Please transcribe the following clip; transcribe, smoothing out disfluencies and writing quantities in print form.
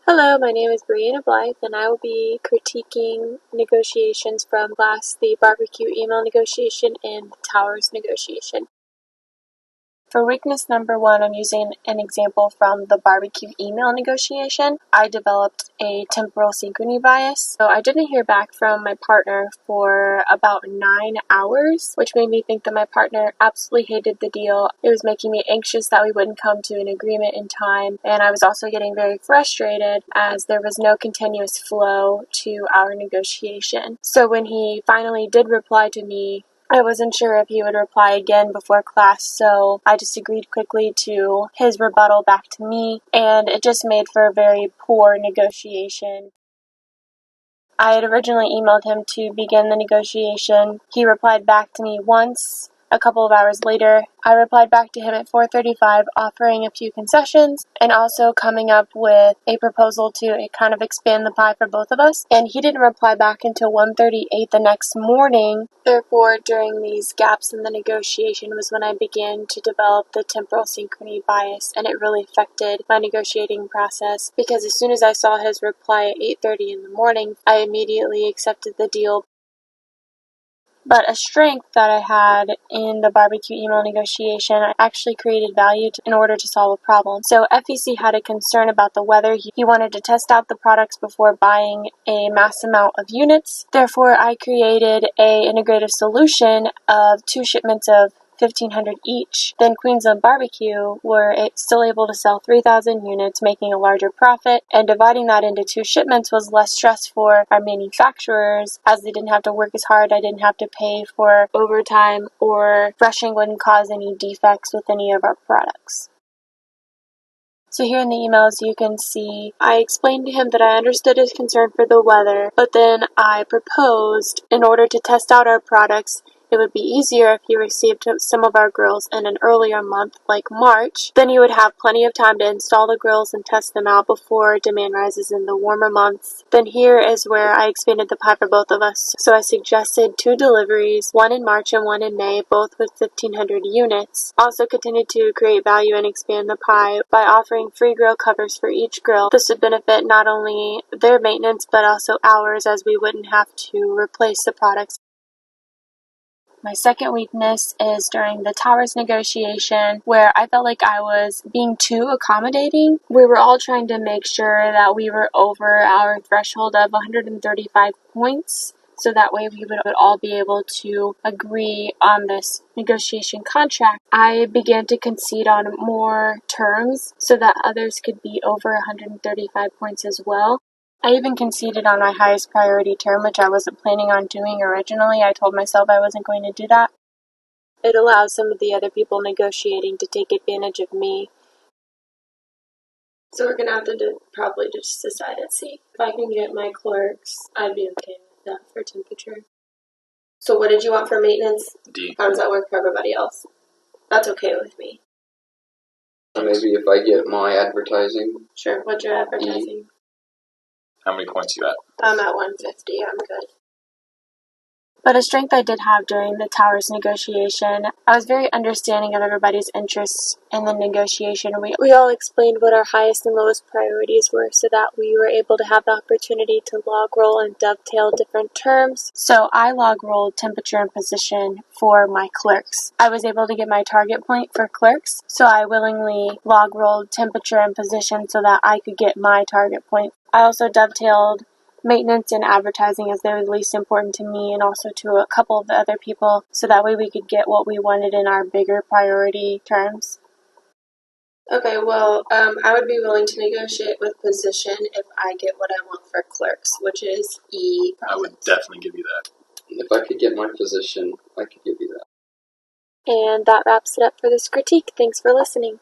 Hello, my name is Brianna Blythe, and I will be critiquing negotiations from class, the BBQ email negotiation and the Towers negotiation. For weakness number 1, I'm using an example from the BBQ email negotiation. I developed a temporal synchrony bias. So I didn't hear back from my partner for about 9 hours, which made me think that my partner absolutely hated the deal. It was making me anxious that we wouldn't come to an agreement in time, and I was also getting very frustrated as there was no continuous flow to our negotiation. So when he finally did reply to me, I wasn't sure if he would reply again before class, so I just agreed quickly to his rebuttal back to me, and it just made for a very poor negotiation. I had originally emailed him to begin the negotiation. He replied back to me once. A couple of hours later, I replied back to him at 4:35, offering a few concessions and also coming up with a proposal to kind of expand the pie for both of us. And he didn't reply back until 1:38 the next morning. Therefore, during these gaps in the negotiation was when I began to develop the temporal synchrony bias, and it really affected my negotiating process because as soon as I saw his reply at 8:30 in the morning, I immediately accepted the deal. But a strength that I had in the BBQ email negotiation, I actually created value in order to solve a problem. So FEC had a concern about the weather. He wanted to test out the products before buying a mass amount of units. Therefore, I created an integrative solution of 2 shipments of 1,500 each. Then Queensland Barbecue were still able to sell 3,000 units, making a larger profit, and dividing that into 2 shipments was less stress for our manufacturers as they didn't have to work as hard. I didn't have to pay for overtime, or rushing wouldn't cause any defects with any of our products. So here in the emails you can see I explained to him that I understood his concern for the weather, but then I proposed in order to test out our products, it would be easier if he received some of our grills in an earlier month like March. Then he would have plenty of time to install the grills and test them out before demand rises in the warmer months. Then here is where I expanded the pie for both of us. So I suggested 2 deliveries, one in March and one in May, both with 1,500 units. Also continued to create value and expand the pie by offering free grill covers for each grill. This would benefit not only their maintenance but also ours, as we wouldn't have to replace the products. My second weakness is during the Towers negotiation, where I felt like I was being too accommodating. We were all trying to make sure that we were over our threshold of 135 points, so that way we would all be able to agree on this negotiation contract. I began to concede on more terms so that others could be over 135 points as well. I even conceded on my highest priority term, which I wasn't planning on doing originally. I told myself I wasn't going to do that. It allows some of the other people negotiating to take advantage of me. So we're going to have to probably just decide at C. If I can get my clerks, I'd be okay with that for temperature. So what did you want for maintenance? D. How does that work for everybody else? That's okay with me. Maybe if I get my advertising. Sure, what's your advertising? How many points you at? I'm at 150, I'm good. But a strength I did have during the Towers negotiation, I was very understanding of everybody's interests in the negotiation. We all explained what our highest and lowest priorities were so that we were able to have the opportunity to log roll and dovetail different terms. So I log rolled temperature and position for my clerks. I was able to get my target point for clerks, so I willingly log rolled temperature and position so that I could get my target point. I also dovetailed maintenance and advertising as they were the least important to me and also to a couple of the other people, so that way we could get what we wanted in our bigger priority terms. Okay, well, I would be willing to negotiate with position if I get what I want for clerks, which is E. I would definitely give you that. If I could get my position, I could give you that. And that wraps it up for this critique. Thanks for listening.